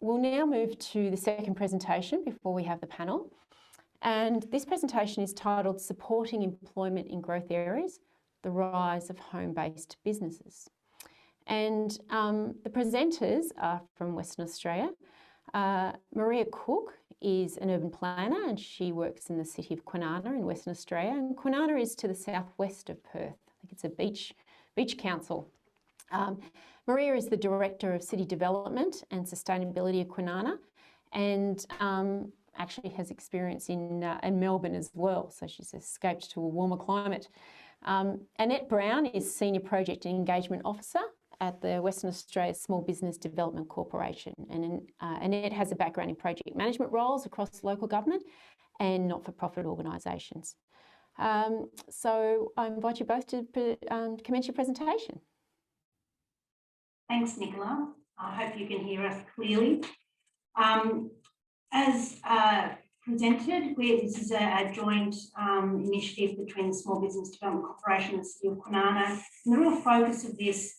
we'll now move to the second presentation before we have the panel. And this presentation is titled Supporting Employment in Growth Areas, the Rise of Home-Based Businesses. And the presenters are from Western Australia. Maria Cooke is an urban planner and she works in the City of Kwinana in Western Australia. And Kwinana is to the southwest of Perth. I think it's a beach council. Maria is the Director of City Development and Sustainability of Kwinana and actually has experience in Melbourne as well, so she's escaped to a warmer climate. Annette Brown is Senior Project and Engagement Officer at the Western Australia Small Business Development Corporation. And Annette has a background in project management roles across local government and not-for-profit organisations. So I invite you both to commence your presentation. Thanks, Nicola. I hope you can hear us clearly. As presented, this is a joint initiative between the Small Business Development Corporation and the City of Kwinana. And the real focus of this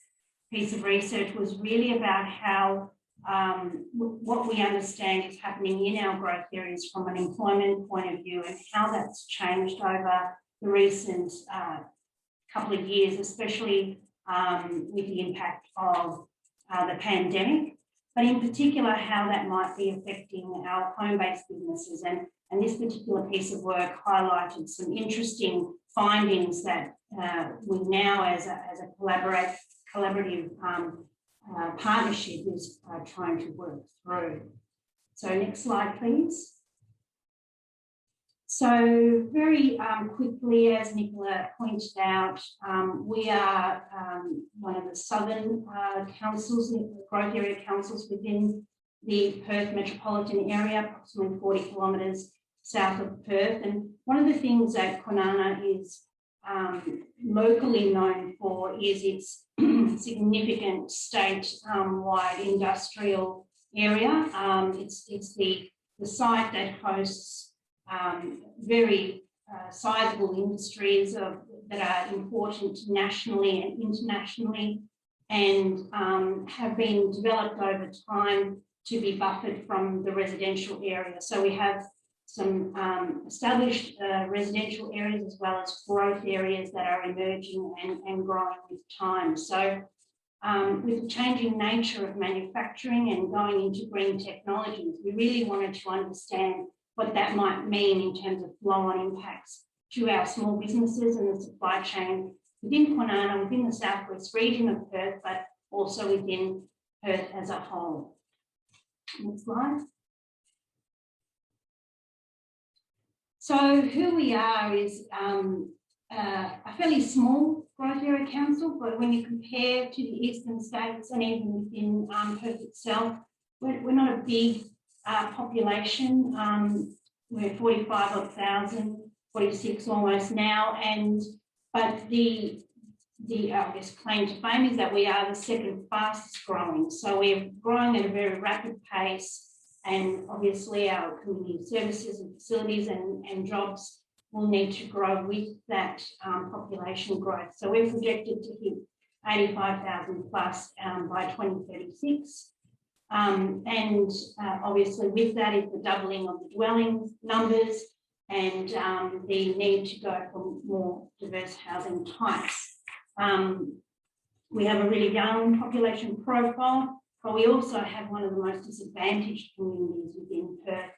piece of research was really about how what we understand is happening in our growth areas from an employment point of view and how that's changed over the recent couple of years, especially with the impact of the pandemic, but in particular how that might be affecting our home-based businesses. And this particular piece of work highlighted some interesting findings that we now, as a collaborative partnership, is trying to work through. So next slide, please. So very quickly, as Nicola pointed out, we are one of the southern councils, growth area councils within the Perth metropolitan area, approximately 40 kilometres south of Perth. And one of the things that Kwinana is locally known for is its significant state-wide industrial area. It's the site that hosts very sizable industries that are important nationally and internationally and have been developed over time to be buffered from the residential area. So we have some established residential areas as well as growth areas that are emerging and growing with time. So with the changing nature of manufacturing and going into green technologies, we really wanted to understand what that might mean in terms of flow-on impacts to our small businesses and the supply chain within Kwinana, within the southwest region of Perth, but also within Perth as a whole. Next slide. So who we are is a fairly small growth area council, but when you compare to the eastern states and even within Perth itself, we're not a big population. We're 45,000, 46 almost now, but the I guess claim to fame is that we are the second fastest growing. So we're growing at a very rapid pace, and obviously our community services and facilities and jobs will need to grow with that population growth. So we're projected to hit 85,000 plus by 2036. Obviously with that is the doubling of the dwelling numbers and the need to go for more diverse housing types. We have a really young population profile, but we also have one of the most disadvantaged communities within Perth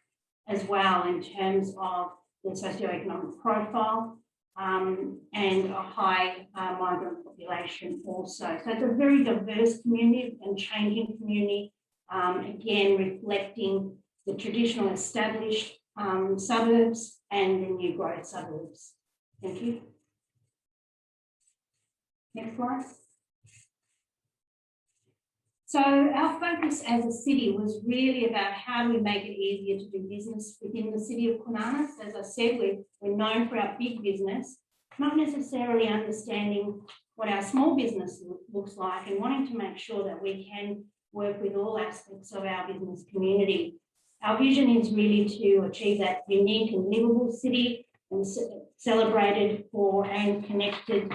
as well in terms of the socioeconomic profile and a high migrant population also. So it's a very diverse community and changing community. Again, reflecting the traditional established suburbs and the new growth suburbs. Thank you. Next slide. So our focus as a city was really about how do we make it easier to do business within the City of Kwinana. So as I said, we're known for our big business, not necessarily understanding what our small business looks like and wanting to make sure that we can work with all aspects of our business community. Our vision is really to achieve that unique and livable city and celebrated for and connected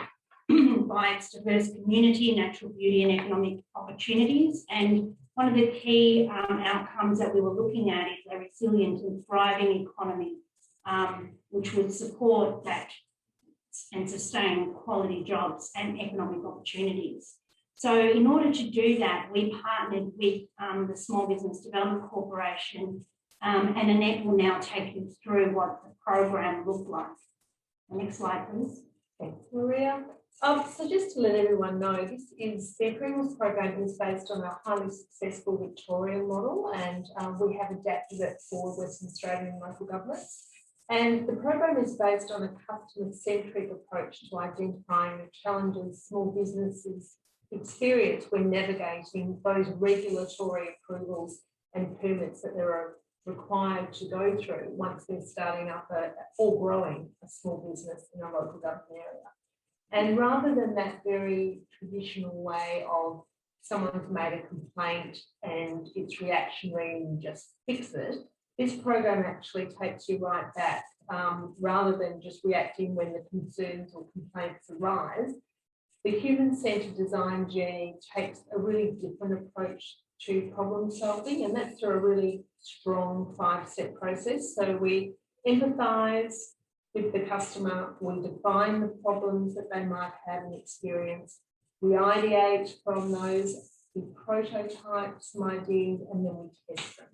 by its diverse community, natural beauty and economic opportunities. And one of the key outcomes that we were looking at is a resilient and thriving economy, which would support that and sustain quality jobs and economic opportunities. So in order to do that, we partnered with the Small Business Development Corporation, and Annette will now take you through what the program looked like. The next slide, please. Thanks, Maria. So just to let everyone know, the approvals program is based on a highly successful Victorian model, and we have adapted it for Western Australian local governments. And the program is based on a customer-centric approach to identifying the challenges small businesses experience when navigating those regulatory approvals and permits that they are required to go through once they're starting up or growing a small business in a local government area. And rather than that very traditional way of someone's made a complaint and it's reactionary and you just fix it, this program actually takes you right back. Rather than just reacting when the concerns or complaints arise, the human-centred design journey takes a really different approach to problem solving, and that's through a really strong 5-step process. So we empathise with the customer, we define the problems that they might have and experience, we ideate from those, we prototype some ideas, and then we test them.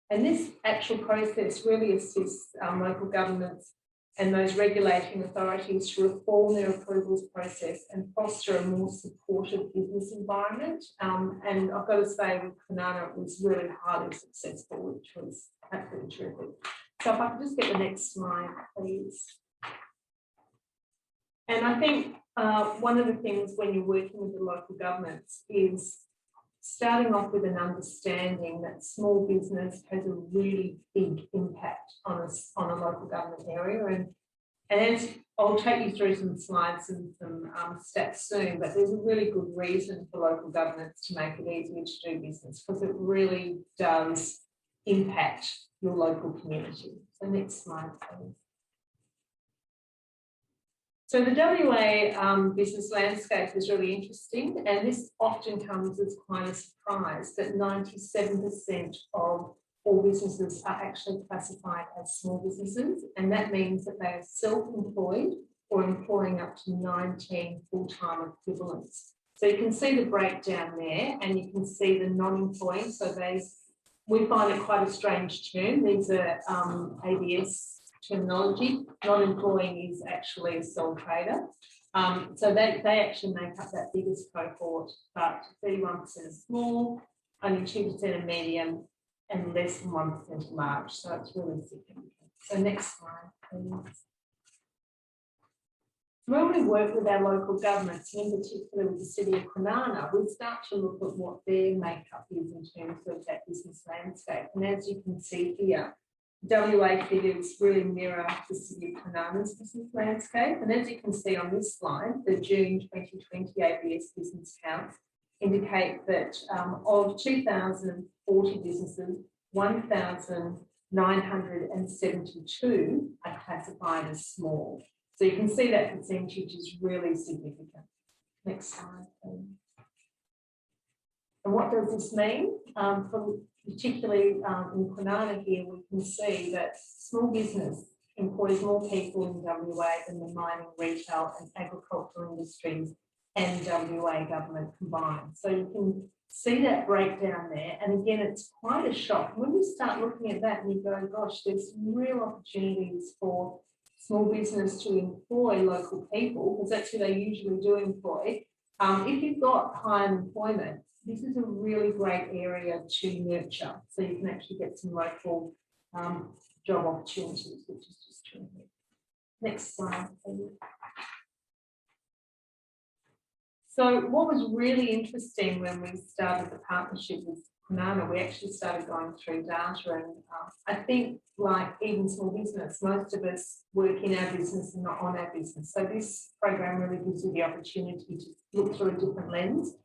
And this actual process really assists local governments and those regulating authorities to reform their approvals process and foster a more supportive business environment. And I've got to say with Kwinana, it was really highly successful, which was absolutely terrific. So if I could just get the next slide, please. And I think one of the things when you're working with the local governments is starting off with an understanding that small business has a really big impact on a local government area. And as I'll take you through some slides and some stats soon, but there's a really good reason for local governments to make it easier to do business, because it really does impact your local community. So next slide, please. So the WA business landscape is really interesting, and this often comes as quite a surprise that 97% of all businesses are actually classified as small businesses, and that means that they are self-employed or employing up to 19 full-time equivalents. So you can see the breakdown there, and you can see the non-employing. So we find it quite a strange term. These are ABS terminology. Non-employing is actually a sole trader. So they actually make up that biggest cohort, but 31% are small, only 2% are medium, and less than 1% are large. So it's really significant. So next slide, please. When we work with our local governments, in particular with the City of Kwinana, we start to look at what their makeup is in terms of that business landscape. And as you can see here, WA figures really mirror the City of Kwinana's business landscape. And as you can see on this slide, the June 2020 ABS business counts indicate that of 2,040 businesses, 1,972 are classified as small. So you can see that percentage is really significant. Next slide, please. And what does this mean? Particularly in Kwinana here, we can see that small business employs more people in WA than the mining, retail and agricultural industries and WA government combined. So you can see that breakdown there. And again, it's quite a shock. When you start looking at that and you go, gosh, there's real opportunities for small business to employ local people, because that's who they usually do employ. If you've got high unemployment, this is a really great area to nurture. So you can actually get some local job opportunities, which is just terrific. Next slide, please. So what was really interesting when we started the partnership with Kwinana, we actually started going through data, and I think, like even small business, most of us work in our business and not on our business. So this program really gives you the opportunity to look through a different lens.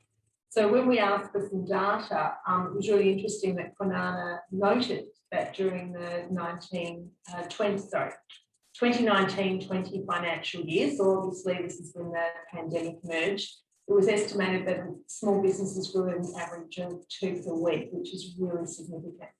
So when we asked for some data, it was really interesting that Kwinana noted that during the 2019-20 financial year, so obviously this is when the pandemic emerged, it was estimated that small businesses grew an average of 2 per week, which is really significant.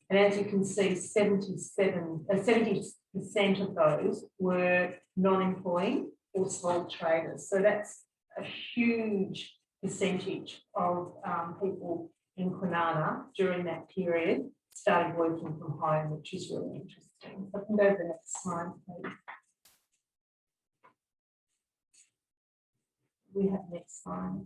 And as you can see, 70% of those were non-employing or sole traders. So that's a huge percentage of people in Kwinana during that period started working from home, which is really interesting. I can go to the next slide, please. We have the next slide.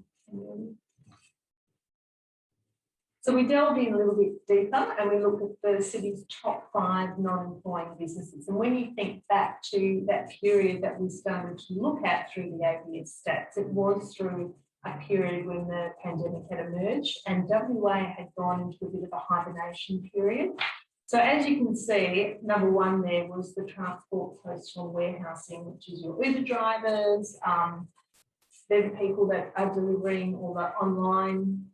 So we delved in a little bit deeper and we looked at the city's top 5 non-employing businesses. And when you think back to that period that we started to look at through the ABS stats, it was through a period when the pandemic had emerged and WA had gone into a bit of a hibernation period. So as you can see, number 1 there was the transport, postal and warehousing, which is your Uber drivers. They're the people that are delivering all the online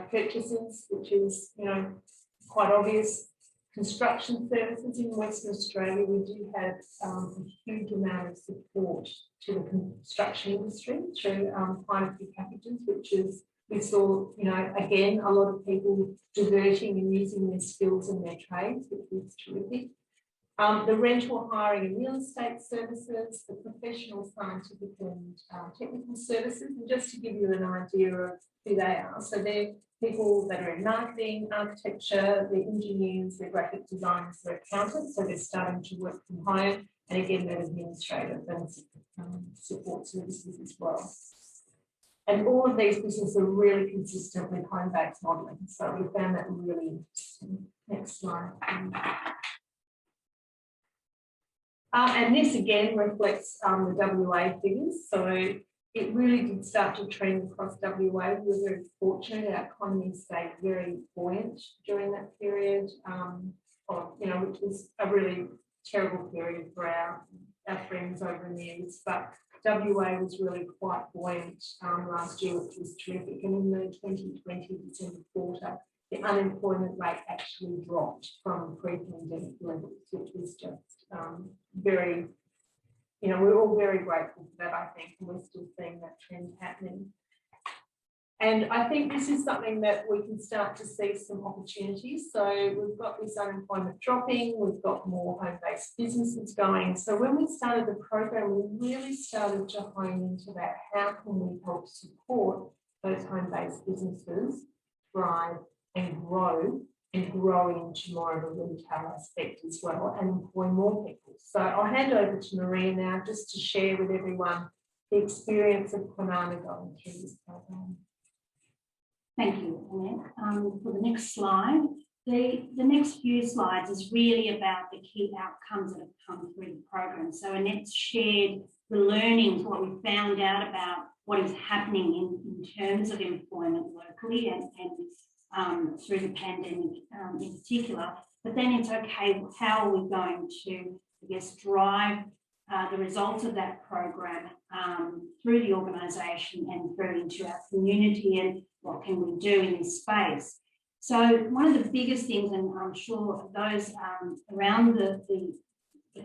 purchases, which is, you know, quite obvious. Construction services in Western Australia, we do have a huge amount of support to the construction industry through quite a few packages, which is, we saw, you know, again, a lot of people diverting and using their skills and their trades, which is terrific. The rental, hiring and real estate services, the professional, scientific and technical services, and just to give you an idea of who they are. So they're people that are in marketing, architecture, they're engineers, they're graphic designers, they're accountants, so they're starting to work from home, and again, they're administrative and support services as well. And all of these businesses are really consistent with home-based modelling, so we found that really interesting. Next slide. And this again reflects the WA figures. So it really did start to trend across WA. We were very fortunate. Our economy stayed very buoyant during that period, which was a really terrible period for our friends over in the east. But WA was really quite buoyant last year, which was terrific. And in the 2020 December quarter, the unemployment rate actually dropped from pre-pandemic levels, which was just very, you know, we're all very grateful for that, I think, and we're still seeing that trend happening. And I think this is something that we can start to see some opportunities. So we've got this unemployment dropping, we've got more home-based businesses going. So when we started the program, we really started to hone into that. How can we help support those home-based businesses thrive and grow into more of a retail aspect as well and employ more people. So I'll hand over to Maria now just to share with everyone the experience of Kwinana going through this program. Thank you, Annette. For the next slide, the next few slides is really about the key outcomes that have come through the program. So Annette's shared the learnings, what we found out about what is happening in terms of employment locally and through the pandemic in particular, but then it's okay, how are we going to, I guess, drive the results of that program through the organisation and through into our community, and what can we do in this space. So one of the biggest things, and I'm sure those around the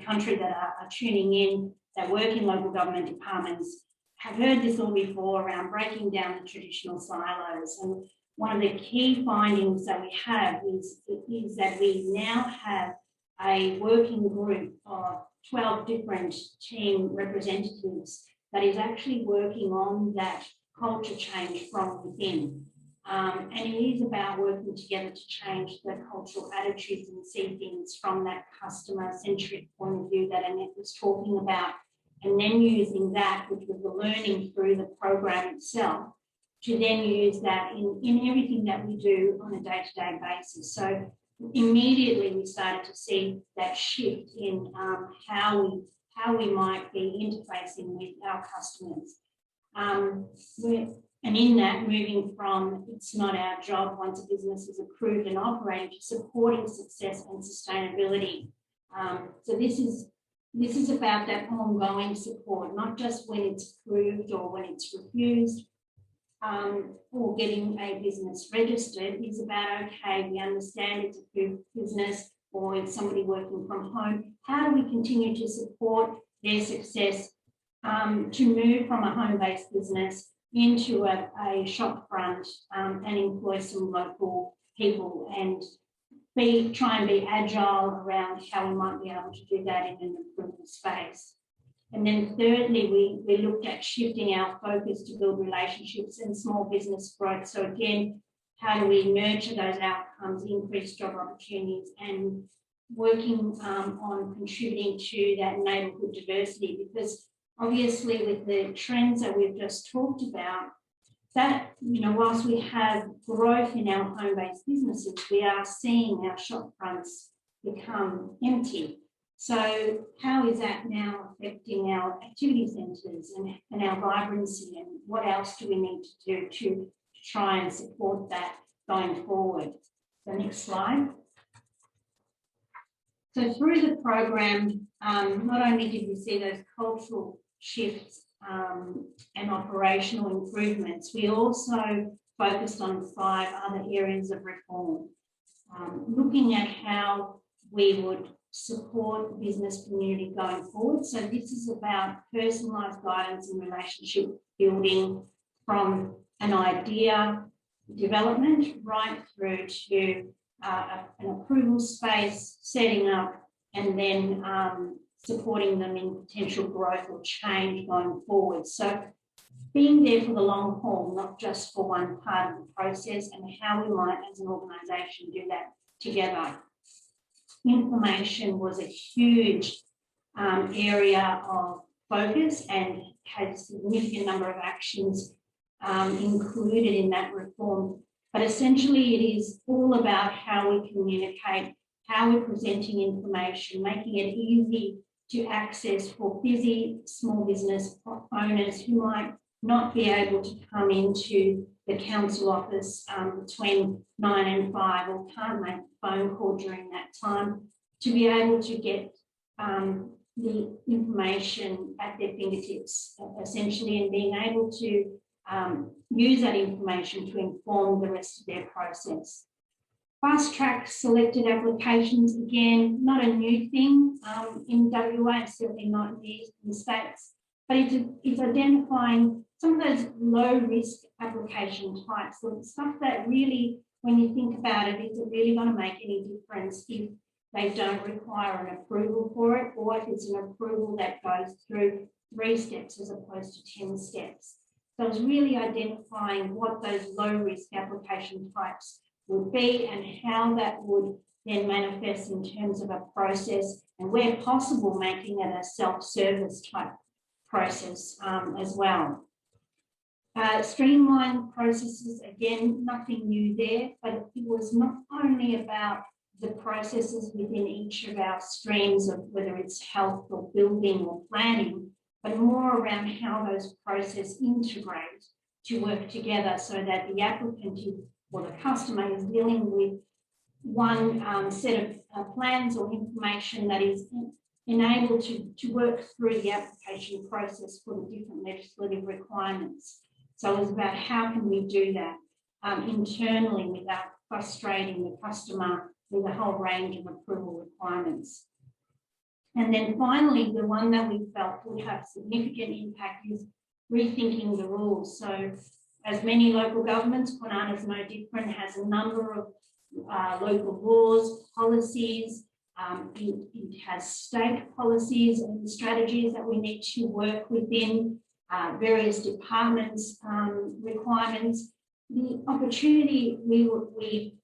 country that are tuning in, that work in local government departments, have heard this all before around breaking down the traditional silos. And one of the key findings that we have is that we now have a working group of 12 different team representatives that is actually working on that culture change from within. And it is about working together to change the cultural attitudes and see things from that customer-centric point of view that Annette was talking about, and then using that, which was the learning through the program itself, to then use that in everything that we do on a day-to-day basis. So immediately we started to see that shift in how we might be interfacing with our customers. And in that, moving from it's not our job once a business is approved and operating to supporting success and sustainability. So this is about that ongoing support, not just when it's approved or when it's refused, or getting a business registered. It's about, okay, we understand it's a approved business, or it's somebody working from home. How do we continue to support their success to move from a home-based business into a shop front and employ some local people and try and be agile around how we might be able to do that in an approval space. And then thirdly, we looked at shifting our focus to build relationships and small business growth. So again, how do we nurture those outcomes, increase job opportunities, and working on contributing to that neighbourhood diversity, because obviously with the trends that we've just talked about, that, whilst we have growth in our home-based businesses, we are seeing our shop fronts become empty. So how is that now affecting our activity centres and our vibrancy, and what else do we need to do to try and support that going forward? The next slide. So through the program, not only did we see those cultural shifts and operational improvements, we also focused on 5 other areas of reform, looking at how we would support the business community going forward. So this is about personalised guidance and relationship building from an idea development right through to an approval space, setting up, and then supporting them in potential growth or change going forward. So being there for the long haul, not just for one part of the process, and how we might as an organisation do that together. Information was a huge area of focus and had a significant number of actions included in that reform. But essentially it is all about how we communicate, how we're presenting information, making it easy to access for busy small business owners who might not be able to come into the council office between 9 and 5 or can't make a phone call during that time, to be able to get the information at their fingertips, essentially, and being able to use that information to inform the rest of their process. Fast track selected applications, again, not a new thing in WA, certainly not in the States, but it's identifying some of those low risk application types, the stuff that really, when you think about it, is it really going to make any difference if they don't require an approval for it, or if it's an approval that goes through 3 steps as opposed to 10 steps. So it's really identifying what those low risk application types would be and how that would then manifest in terms of a process, and where possible making it a self-service type process as well. Streamlined processes, again, nothing new there, but it was not only about the processes within each of our streams of whether it's health or building or planning, but more around how those processes integrate to work together so that the applicant or the customer is dealing with one set of plans or information that is enabled to work through the application process for the different legislative requirements. So it's about how can we do that internally without frustrating the customer with a whole range of approval requirements. And then finally, the one that we felt would have significant impact is rethinking the rules. So as many local governments, Kwinana is no different, has a number of local laws, policies, it has state policies and strategies that we need to work within, various departments' requirements. The opportunity we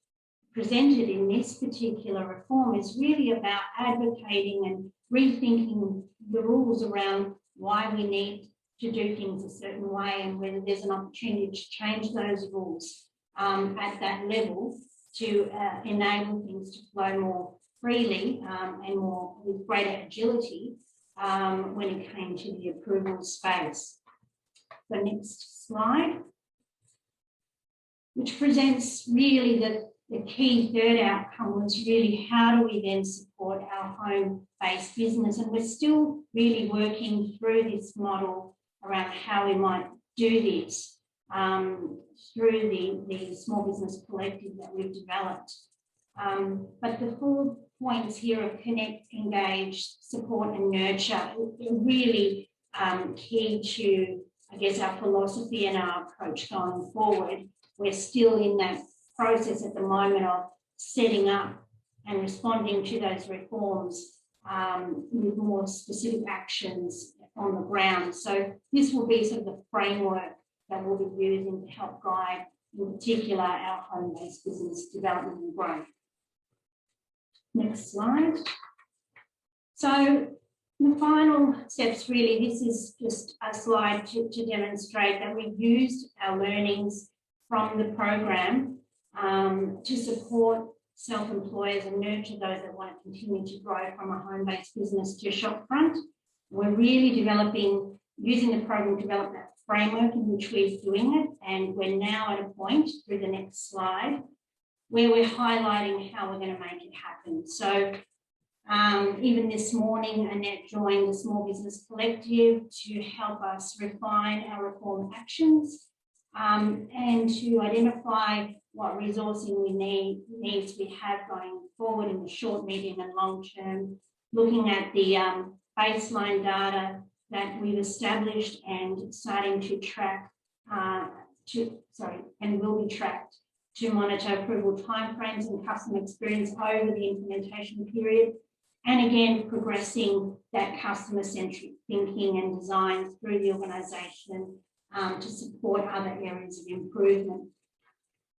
presented in this particular reform is really about advocating and rethinking the rules around why we need to do things a certain way, and whether there's an opportunity to change those rules at that level to enable things to flow more freely and more with greater agility when it came to the approval space. The next slide, which presents really the key third outcome, was really how do we then support our home-based business, and we're still really working through this model around how we might do this through the small business collective that we've developed. But the 4 points here of connect, engage, support and nurture are really key to guess, our philosophy and our approach going forward. We're still in that process at the moment of setting up and responding to those reforms with more specific actions on the ground. So this will be sort of the framework that we'll be using to help guide, in particular, our home-based business development and growth. Next slide. So the final steps, really, this is just a slide to demonstrate that we've used our learnings from the program to support self-employers and nurture those that want to continue to grow from a home-based business to shopfront. We're really using the program to develop that framework in which we're doing it, and we're now at a point, through the next slide, where we're highlighting how we're going to make it happen. So even this morning, Annette joined the Small Business Collective to help us refine our reform actions and to identify what resourcing needs we have going forward in the short, medium and long term, looking at the baseline data that we've established and starting to track, and will be tracked to monitor approval timeframes and customer experience over the implementation period. And again, progressing that customer-centric thinking and design through the organisation to support other areas of improvement.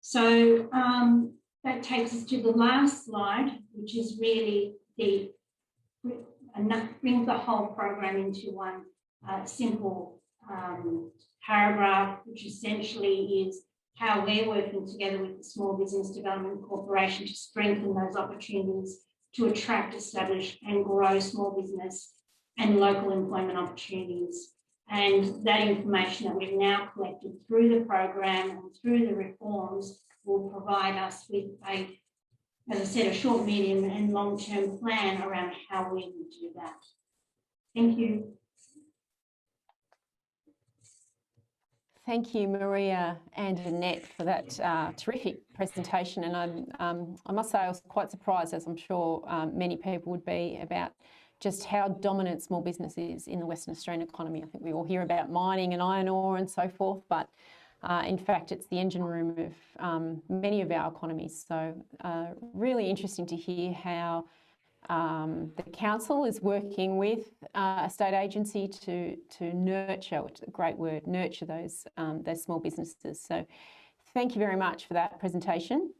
So that takes us to the last slide, which is really brings the whole program into one simple paragraph, which essentially is how we're working together with the Small Business Development Corporation to strengthen those opportunities to attract, establish and grow small business and local employment opportunities. And that information that we've now collected through the program and through the reforms will provide us with as I said, a short, medium and long-term plan around how we will do that. Thank you. Thank you, Maria and Annette, for that terrific presentation. And I must say I was quite surprised, as I'm sure many people would be, about just how dominant small business is in the Western Australian economy. I think we all hear about mining and iron ore and so forth, but in fact, it's the engine room of many of our economies. So really interesting to hear how the council is working with a state agency to nurture, which is a great word, nurture those small businesses. So thank you very much for that presentation.